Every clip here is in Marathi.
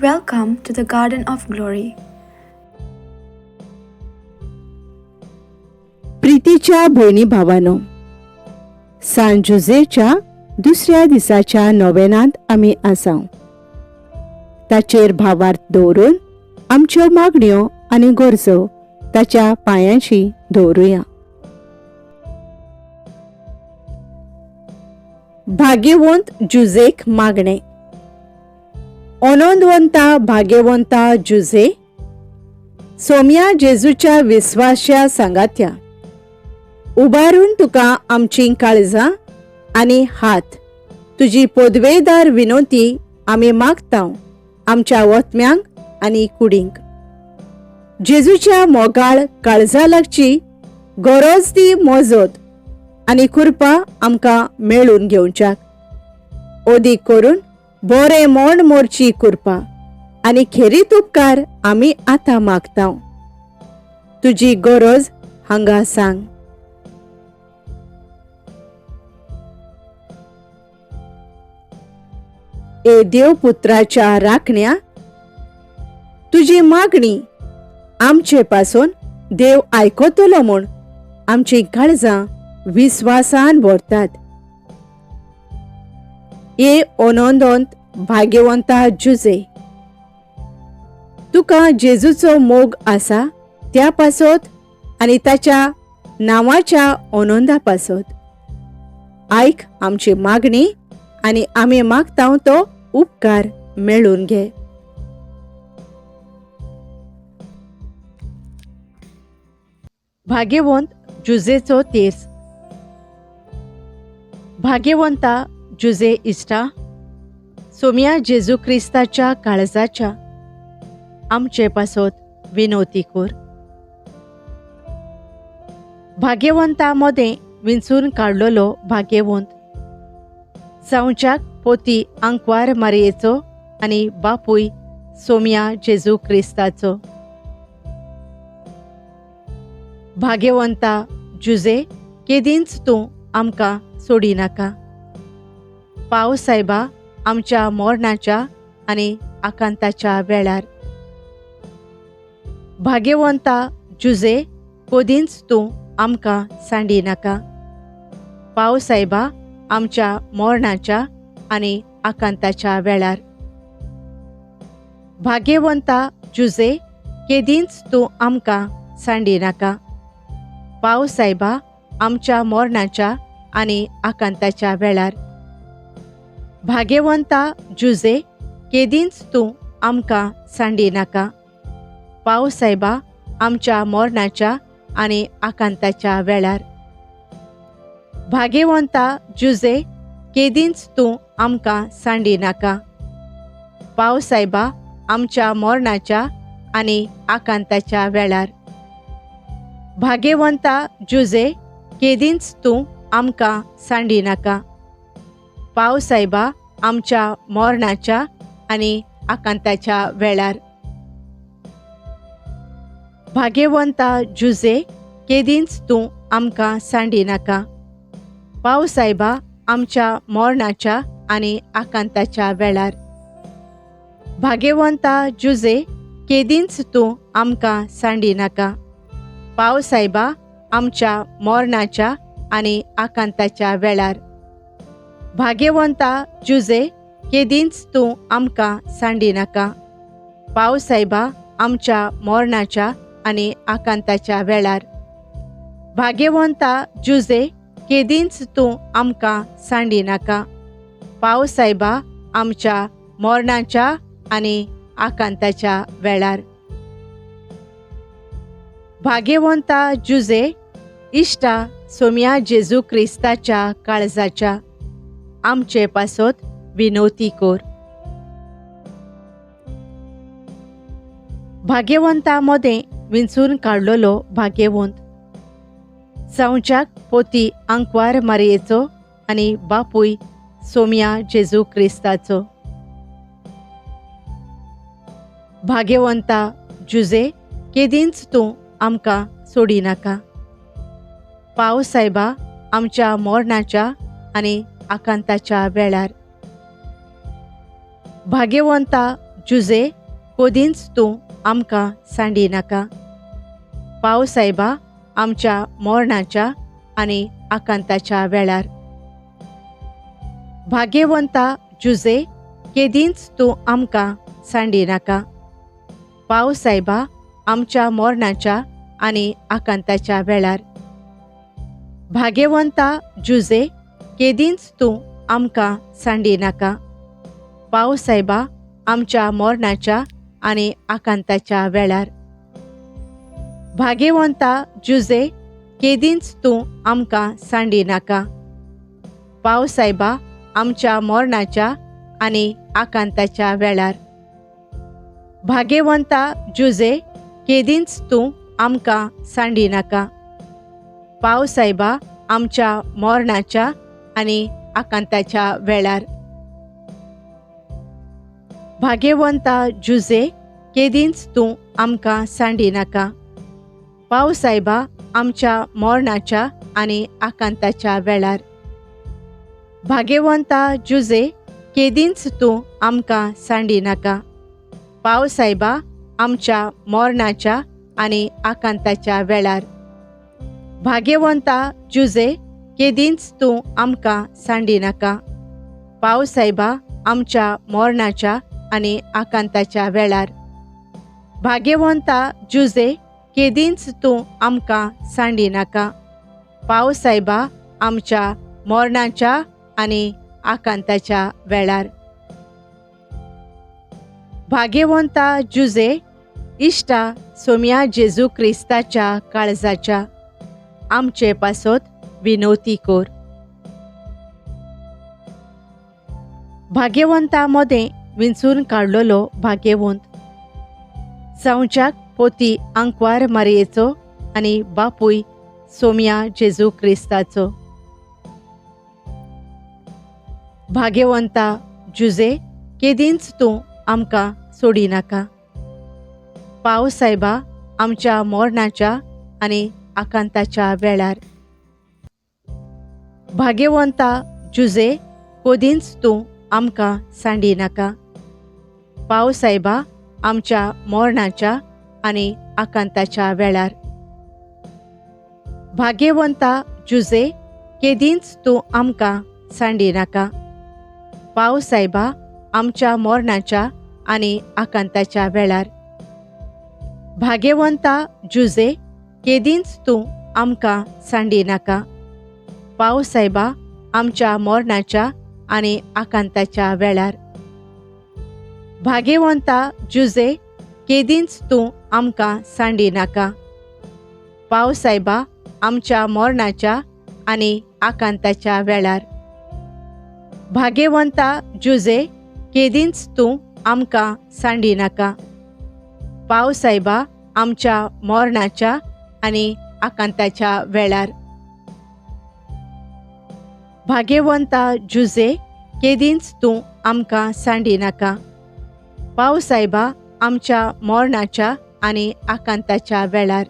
Welcome to the Garden of Glory. प्रीतीच्या भयणी भावांनो, सान जोसेच्या दुसऱ्या दिसाच्या नोवेनांत आमी आसां. ताचेर भावार्थ दवरून आमच्यो मागण्यो आनी गरजो ताच्या पांयांशी दवरुया. भाग्यवंत जुजेक मागणे. ओनोंदवंता भाग्यवंता जुजे, सोम्या जेजूच्या विस्वास्या सांगात्या, उबारून तुका आमची काळजां आनी हात, तुजी पदवेदार विनोती आमी मागतां आमच्या वतम्यांक आनी कुडींक. जेजूच्या मोगाळ काळजा लागची गरज ती मोजत आनी कृपा आमकां मेळून घेवच्याक. ओदीक करून बरें मोड मोरची कृपा आनी खेरीत उपकार आमी आतां मागतां. तुजी गरज हांगा सांग. ए देवपुत्राच्या राखण्या, तुजी मागणी आमचे पासून देव आयकतलो म्हूण आमची काळजां विस्वासान भरतात. ए ओनोंदोंत भाग्यवंता जुजे, तुका जेजूचो मोग आसा त्या पासत आनी ताच्या नांवाच्या ओनोंदा पासत. आयक आमची मागणी आनी आमी मागतां तो उपकार मेळून घे. भाग्यवंत जुजेचो तेर्स. भाग्यवंता जुजे इश्टा, सोम्या जेजू क्रिस्ताच्या काळजाच्या आमचे पासत विनोती कर. भाग्यवंता मोदें विंचून काडलेलो भाग्यवंत, जावच्याक पोती आंकवार मारयेचो आनी बापूय सोम्या जेजू क्रिस्ताचो. भाग्यवंता जुजे, केदींच तूं आमकां सोडिनाका. पाव सायबा आमच्या मोरणाच्या आनी आकांताच्या वेळार. भाग्यवंता जुजे, कोदींच तूं आमकां सांडिनाका. पाव सायबा आमच्या मोरणाच्या आनी आकांताच्या वेळार. भाग्यवंता जुजे, केदींच तूं आमकां सांडिनाका. पाव सायबा आमच्या मोरणाच्या आनी आकांताच्या वेळार. भाग्यवंता जुजे, केदींच तूं आमकां सांडिनाका. पाव सायबा आमच्या मोरणाच्या आनी आकांताच्या वेळार. भाग्यवंता जुजे, केदींच तूं आमकां सांडिनाका. पाव सायबा आमच्या मोरणाच्या आनी आकांताच्या वेळार. भाग्यवंता जुजे, केदींच तूं आमकां सांडिनाका. पाव सायबा आमच्या मोरणाच्या आनी आकांताच्या वेळार. भाग्यवंता जुजे, केदींच तूं आमकां सांडिनाका. पाव सायबा आमच्या मोरणाच्या आनी आकांताच्या वेळार. भाग्यवंता जुजे, केदींच तूं आमकां सांडिनाका. पाव सायबा आमच्या मोरणाच्या आनी आकांताच्या वेळार. भाग्यवंता जुजे, केदींच तूं आमकां सांडिनाका. पाव सायबा आमच्या मोरणाच्या आनी आकांताच्या वेळार. भाग्यवंता जुजे, केदींच तूं आमकां सांडिनाका. पाव सायबा आमच्या मोरणाच्या आनी आकांताच्या वेळार. भाग्यवंता जुजे, इश्टा सोम्या जेजू क्रिस्ताच्या काळजाच्या आमचे पासत विनोती कर. भाग्यवंता मोदें विंचून काडलेलो भाग्यवंत, जावच्याक पोती आंकवार मारयेचो आनी बापूय सोम्या जेजू क्रिस्ताचो. भाग्यवंता जुजे, केदींच तूं आमकां सोडिनाका. पाव सायबा आमच्या मोरणाच्या आनी आकांताच्या वेळार. भाग्यवंता जुजे कोदींच तूं आमकां सांडी नाका. पाव सायबा आमच्या मरणाच्या आनी आकांताच्या वेळार. भाग्यवंता जुजे केदींच तूं आमकां सांडी नाका. पाव सायबा आमच्या मरणाच्या आनी आकांताच्या वेळार. भाग्यवंता जुजे केदींच तूं आमकां सांडी नाका. पाव सायबा आमच्या मरणाच्या आनी आकांताच्या वेळार. भाग्यवंता जुजे केदींच तूं आमकां सांडी नाका. पाव सायबा आमच्या मरणाच्या आनी आकांताच्या वेळार. भाग्यवंता जुजे केदींच तूं आमकां सांडी नाका. पाव सायबा आमच्या मरणाच्या आनी आकांताच्या वेळार. भाग्यवंता जुजे केदींच तूं आमकां सांडी नाका. पाव सायबा आमच्या मरणाच्या आनी आकांताच्या वेळार. भाग्यवंता जुजे केदींच तूं आमकां सांडी नाका. पाव सायबा आमच्या मरणाच्या आनी आकांताच्या वेळार. भाग्यवंता जुजे केदींच तूं आमकां सांडी नाका. पाव सायबा आमच्या मरणाच्या आनी आकांताच्या वेळार. भाग्यवंता जुजे केदींच तूं आमकां सांडी नाका. पाव सायबा आमच्या मरणाच्या आनी आकांताच्या वेळार. भाग्यवंता जुजे इश्टा सोम्या जेजू क्रिस्ताच्या काळजाच्या आमचे पासत विनवती कोर. भाग्यवंता मोदें विंचून काडलोलो भाग्यवंत. जावच्याक पोती आंकवार मारयेचो आनी बापूय सोम्या जेजू क्रिस्ताचो. भाग्यवंता जुजे केदींच तूं आमकां सोडी नाका. पाव सायबा आमच्या मरणाच्या आनी आकांताच्या वेळार. भाग्यवंता जुजे कोदींच तूं आमकां सांडी नाका. पाव सायबा आमच्या मरणाच्या आनी आकांताच्या वेळार. भाग्यवंता जुजे केदींच तूं आमकां सांडी नाका. पाव सायबा आमच्या मरणाच्या आनी आकांताच्या वेळार. भाग्यवंता जुजे केदींच तूं आमकां सांडी नाका. पाव सायबा आमच्या मरणाच्या आनी आकांताच्या वेळार. भाग्यवंता जुजे केदींच तूं आमकां सांडी नाका. पाव सायबा आमच्या मरणाच्या आनी आकांताच्या वेळार. भाग्यवंता जुजे केदींच तूं आमकां सांडी नाका. पाव सायबा आमच्या मरणाच्या आनी आकांताच्या वेळार. भाग्यवंता जुजे केदींच तूं आमकां सांडी नाका. पाव सायबा आमच्या मरणाच्या आनी आकांताच्या वेळार.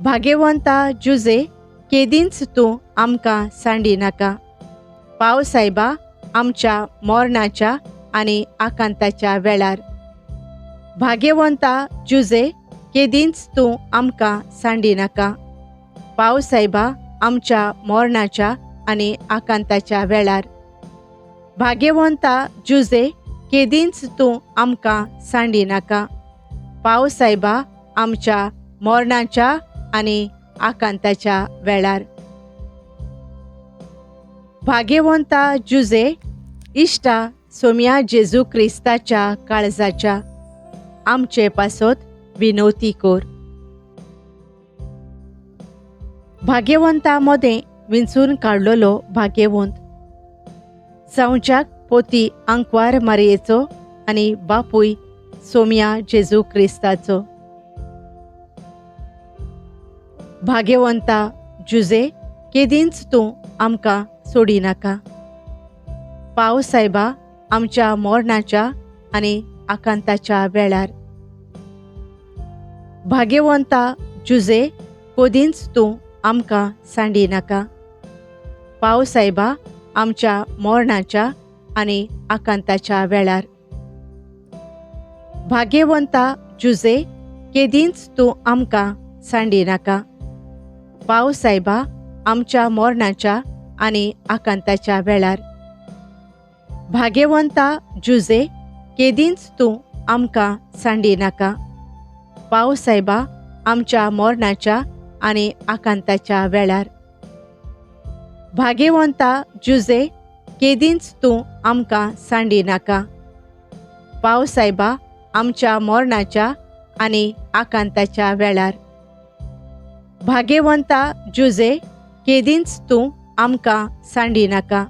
भाग्यवंता जुजे केदींच तूं आमकां सांडी नाका. पाव सायबा आमच्या मरणाच्या आनी आकांताच्या वेळार. भाग्यवंता जुजे केदींच तूं आमकां सांडी नाका. पाव सायबा आमच्या मरणाच्या आनी आकांताच्या वेळार. भाग्यवंता जुजे केदींच तूं आमकां सांडी नाका. पाव सायबा आमच्या मरणाच्या आनी आकांताच्या वेळार. भाग्यवंता जुजे इश्टा सोम्या जेजू क्रिस्ताच्या काळजाच्या आमचे पासत विनवती कोर. भाग्यवंता मोदें विंचून काडलोलो भाग्यवंत. जावच्याक पोती आंकवार मारयेचो आनी बापूय सोम्या जेजू क्रिस्ताचो. भाग्यवंता जुजे केदींच तूं आमकां सोडी नाका. पाव सायबा आमच्या मरणाच्या आनी आकांताच्या वेळार. भाग्यवंता जुजे कोदींच तूं आमकां सांडी नाका. पाव सायबा आमच्या मरणाच्या आनी आकांताच्या वेळार. भाग्यवंता जुजे केदींच तूं आमकां सांडिनाका. पाव सायबा आमच्या मोरणाच्या आनी आकांताच्या वेळार. भाग्यवंता जुजे केदींच तूं आमकां सांडिनाका. पाव सायबा आमच्या मोरणाच्या आनी आकांताच्या वेळार. भाग्यवंता जुजे केदींच तूं आमकां सांडिनाका. पाव सायबा आमच्या मोरणाच्या आनी आकांताच्या वेळार. भाग्यवंता जुजे केदींच तूं आमकां सांडिनाका.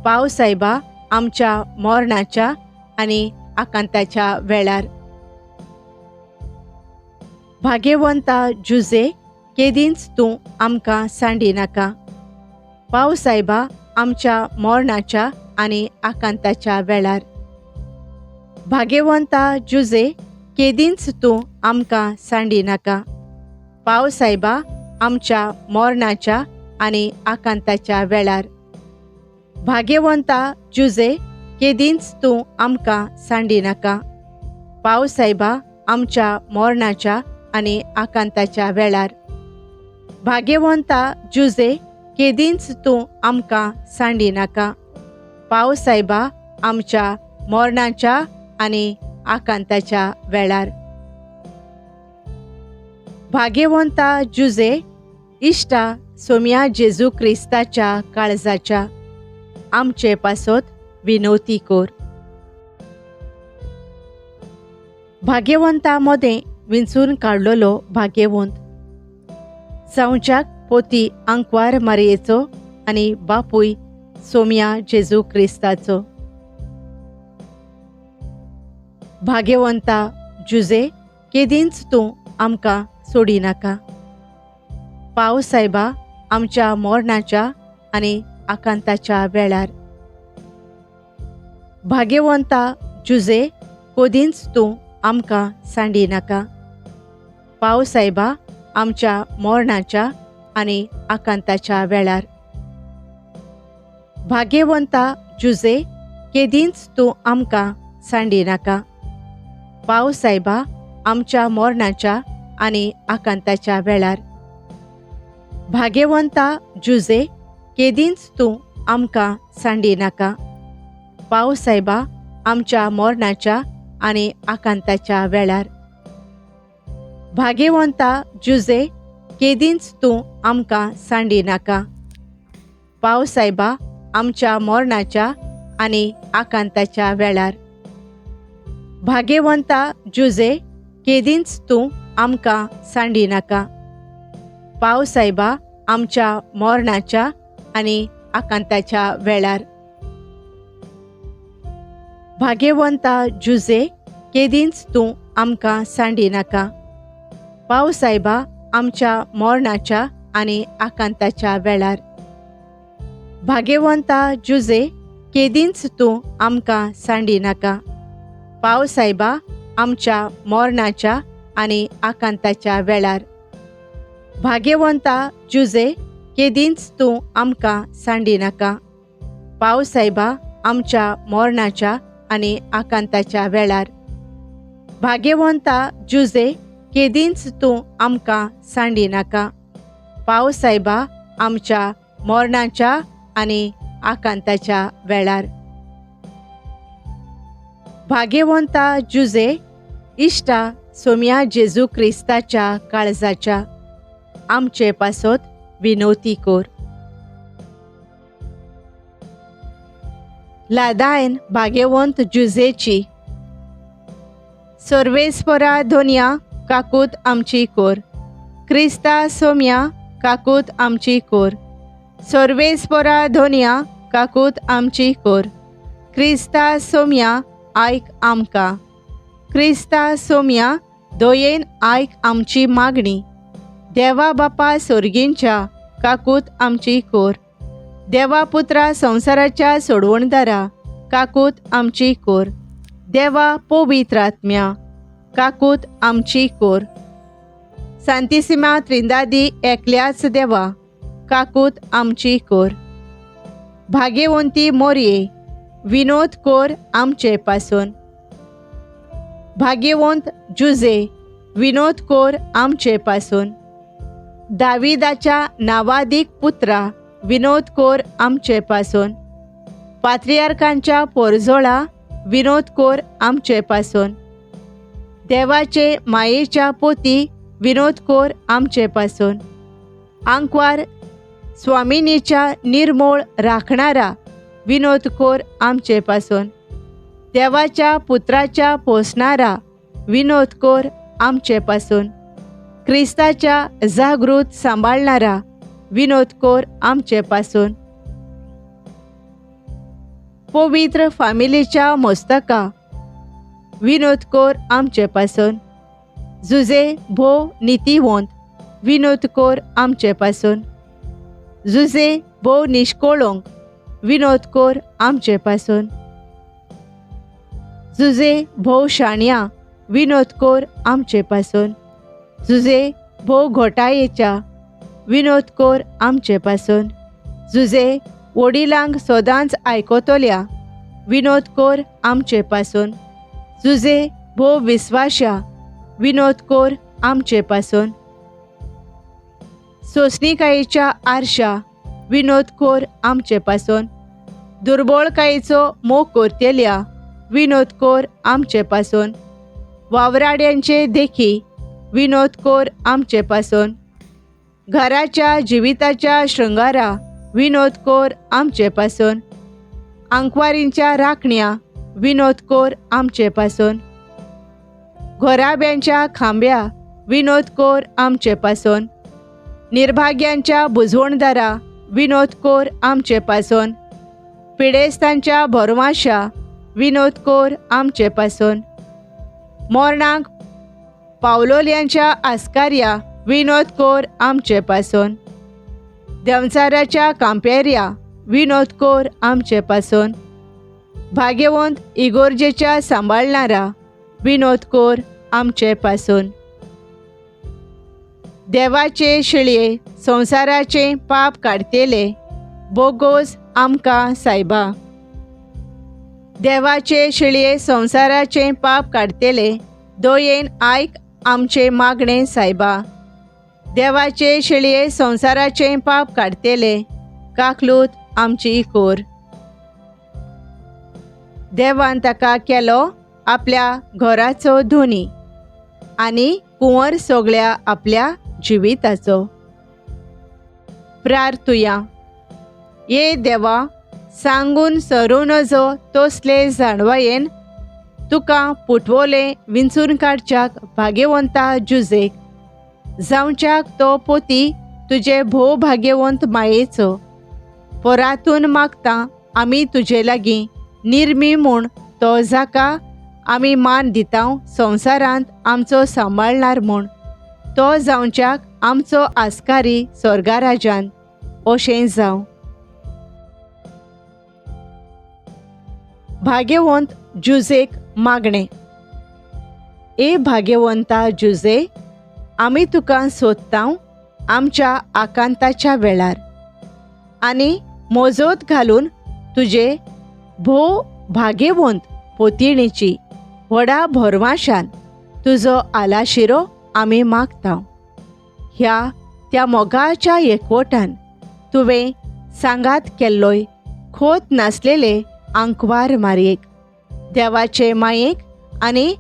पाव सायबा आमच्या मोरणाच्या आनी आकांताच्या वेळार. भाग्यवंता जुजे केदींच तूं आमकां सांडिनाका. पाव सायबा आमच्या मोरणाच्या आनी आकांताच्या वेळार. भाग्यवंता जुजे केदींच तूं आमकां सांडिनाका. पाव सायबा आमच्या मोरणाच्या आनी आकांताच्या वेळार. भाग्यवंता जुजे केदींच तूं आमकां सांडिनाका. पाव सायबा आमच्या मोरणाच्या आनी आकांताच्या वेळार. भाग्यवंता जुजे केदींच तूं आमकां सांडिनाका. पाव सायबा आमच्या मोरणाच्या आनी आकांताच्या वेळार. भाग्यवंता जुजे इश्टा सोम्या जेजू क्रिस्ताच्या काळजाच्या आमचे पासत विनवती कोर. भाग्यवंता मोदें विंचून काडलोलो भाग्यवंत. संवच्याक पोती आंकवार मारयेचो आनी बापूय सोम्या जेजू क्रिस्ताचो. भाग्यवंता जुजे केदींच तूं आमकां सोडिनाका. पाव सायबा आमच्या मोरणाच्या आनी आकांताच्या वेळार. भाग्यवंता जुजे कोदींच तूं आमकां सांडिनाका. पाव सायबा आमच्या मोरणाच्या आनी आकांताच्या वेळार. भाग्यवंता जुजे केदींच तूं आमकां सांडिनाका. पाव सायबा आमच्या मोरणाच्या आनी आकांताच्या वेळार. भाग्यवंता जुजे केदींच तूं आमकां सांडिनाका. पाव सायबा आमच्या मोरणाच्या आनी आकांताच्या वेळार. भाग्यवंता जुजे केदींच तूं आमकां सांडिनाका. पाव सायबा आमच्या मोरणाच्या आनी आकांताच्या वेळार. भाग्यवंता जुजे केदींच तूं आमकां सांडिनाका. पाव सायबा आमच्या मोरणाच्या आनी आकांताच्या वेळार. भाग्यवंता जुजे केदींच तूं आमकां सांडिनाका. पाव सायबा आमच्या मोरणाच्या आनी आकांताच्या वेळार. भाग्यवंता जुजे केदींच तूं आमकां सांडिनाका. पाव सायबा आमच्या मोरणाच्या आनी आकांताच्या वेळार. भाग्यवंता जुजे केदींच तूं आमकां सांडिनाका. पाव सायबा आमच्या मोरणाच्या आनी आकांताच्या वेळार. भाग्यवंता जुजे केदींच तूं आमकां सांडिनाका. पाव सायबा आमच्या मोरणाच्या आनी आकांताच्या वेळार. भाग्यवंता जुजे इश्टा सोम्या जेजू क्रिस्ताच्या काळजाच्या आमचे पासत विनवती कोर. लादायन भाग्यवंत जुजेची. सर्वेस्परा धोनिया काकूत आमची कोर. क्रिस्ता सोम्या काकूत आमची कोर. सर्वेस्परा धोनिया काकूत आमची कोर. क्रिस्ता सोम्या आयक आमकां. क्रिस्ता सोम्या दोयेन आयक आमची मागणी. देवा बापा सोर्गींच्या काकूत आमची कोर. देवा पुत्रा संवसाराच्या सोडवणदारा काकूत आमची कोर. देवा पवित्रात्म्या काकूत आमची कोर. सांतिसिमा त्रिंदादी एकल्याच देवा काकूत आमची कोर. भाग्यवंती मोरये विनोद कोर आमचे पासून. भाग्यवंत जुजे विनोद कोर आमचे पासून. दाविदाच्या नावादीक पुत्रा विनोद कोर आमचे पासून. पात्रियार्कांच्या पोरजोळा विनोद कोर आमचे पासून. देवाचे मायेच्या पोती विनोद कोर आमचे पासून. आंकवार स्वामिनीच्या निर्मोळ राखणारा विनोद कोर आमचे पासून. देवाच्या पुत्राच्या पोसणारा विनोद कोर आमचे पासून. ख्रिस्ताच्या जागृत सांभाळणारा विनोद कोर आमचे पासून. पवित्र फामिलीच्या मस्तका विनोद कोर आमचे पासून. जुजे भो नितीवंत विनोद कोर आमचे पासून. जुजे भो निष्कोळोंक विनोद कोर आमचे पासून. जुजे भो शाणया विनोद कोर आमचे पासून. जुजे भो घोटायेच्या विनोद कोर आमचे पासून. जुजे वडिलांक सदांच आयकोतल्या विनोद कोर आमचे पासून. जुजे भो विस्वाशा विनोद कोर आमचे पासून. सोसणीकायेच्या आरशा विनोद कोर आमचे पासून. दुर्बळकायेचो मोग करतेल्या विनोद कोर आमचे पासून. वावराड्यांचे देखी विनोद कोर आमचे पासून. घराच्या जिविताच्या शृंगारा विनोद कोर आमचे पासून. आंकवारींच्या राखण्या विनोद कोर आमचे पासून. घोराब्यांच्या खांब्या विनोद कोर आमचे पासून. निर्भाग्यांच्या बुजवणदारा विनोद कोर आमचे पासून. पिडेस्तांच्या भरमाशा विनोद कोर आमचे पासून. मोरणांक पावलोल्यांच्या आस्कार्या विनोद कोर आमचे पासून. देंवचाराच्या कांपेऱ्या विनोद कोर आमचे पासून. भाग्यवंत इगोर्जेच्या सांभाळणारा विनोद कोर आमचे पासून. देवाचे शिळये संसाराचे पाप काडतेले बोगोस आमकां सायबा. देवाचे शिळये संसाराचे पाप काडतेले दोयेन आयक आमचे मागणे सायबा. देवाचे शिळये संसाराचे पाप काडतेले काकलूत आमची कोर. देवान ताका केलो आपल्या घराचो धोनी आनी कुंवर सगळ्या आपल्या जिविताचो. प्रार्थुया. ये देवा, सांगून सरू नजो तोसले जाणवायेन तुका पुटवोले विंचून काडच्याक भाग्यवंता जुजेक. जावच्याक तो पोती तुजे भोव भाग्यवंत मायेचो. पोरातून मागता आमी तुजे लागीं निर्मी म्हूण तो जाका आमी मान दिता संवसारांत आमचो सांबाळणार म्हूण. तो जावच्याक आमचो आस्कारी स्वर्गा राजांत अशें जावं. भाग्यवंत जुजेक मागणें. ए भाग्यवंता जुजे, आमी तुका सोदता आमच्या आकांताच्या वेळार आनी मोजोत घालून तुजे भोव भाग्यवंत पोतिणीची व्हडा भरवाशान तुजो आलाशिरो आमी मागता. ह्या त्या मोगाच्या एकवटान तुवें सांगात केल्लोय खोत नासलेले आंकवार मारयेक, देवाचे मायेक आनी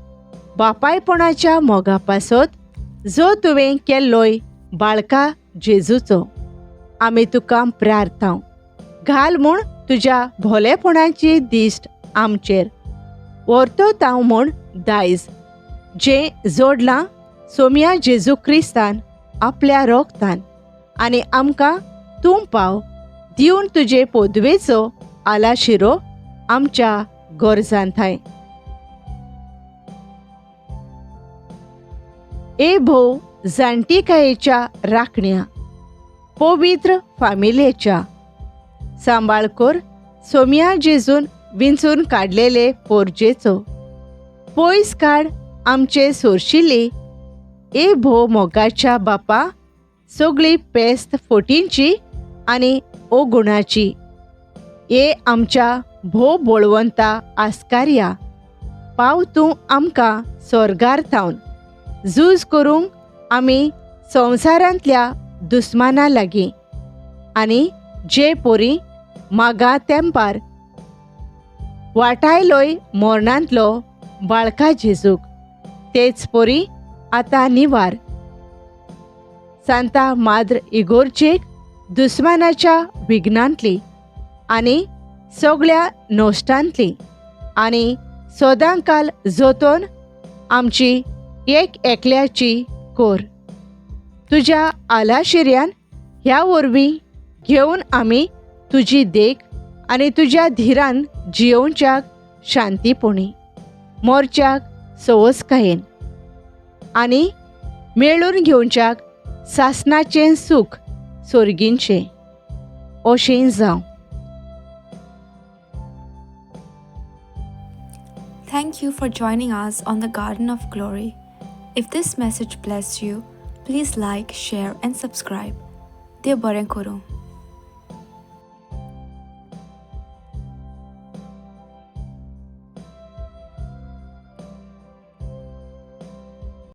बापायपणाच्या मोगा पासत जो तुवें केल्लोय बाळका जेजूचो आमी तुका प्रार्थना घाल म्हूण तुज्या भोलेपणाची दिश्ट आमचेर वर्तवता म्हूण दायज जें जोडलां सोम्या जेजू क्रिस्तान आपल्या रोगतान आनी आमकां तूं पाव दिवन तुजे पोदवेचो आलाशिरो आमच्या गरजांताय. ए भोव जाणटीकायेच्या राखण्या, पवित्र फामिलेच्या सांबाळ कोर सोम्या जेजून विंचून काडलेले पोरजेचो. पयस काड आमचे सोरशिल्ली ए भोव मोगाच्या बापा सगळी पेस्त फोटींची आनी ओगुणाची. ए आमच्या भोव बळवंता आस्कार्या पाव तूं आमकां स्वर्गार थावन झूज करूंक आमी संवसारांतल्या दुस्माना लागीं आनी जे पोरी मागा तेंपार वाटायलोय मोरणांतलो बाळका जेजूक तेच पोरी आतां निवार. सांता माद्र इगोर्जेक दुस्मानाच्या विघ्नांतली आनी सगळ्या नोश्टांतली आनी सोदांकाल जोतोन आमची एक एकल्याची कोर. तुज्या आलाशिऱ्यान ह्या वरवीं घेवन आमी तुजी देख आनी तुज्या धीरान जियोवच्याक शांतीपोणी मोरच्याक सवस्कायेन आनी मेळून घेवच्याक सासणाचें सूख सोर्गींचें अशें जावं. Thank you for joining us on the Garden of Glory. If this message blessed you, please like, share, and subscribe. Dear Baren Koro.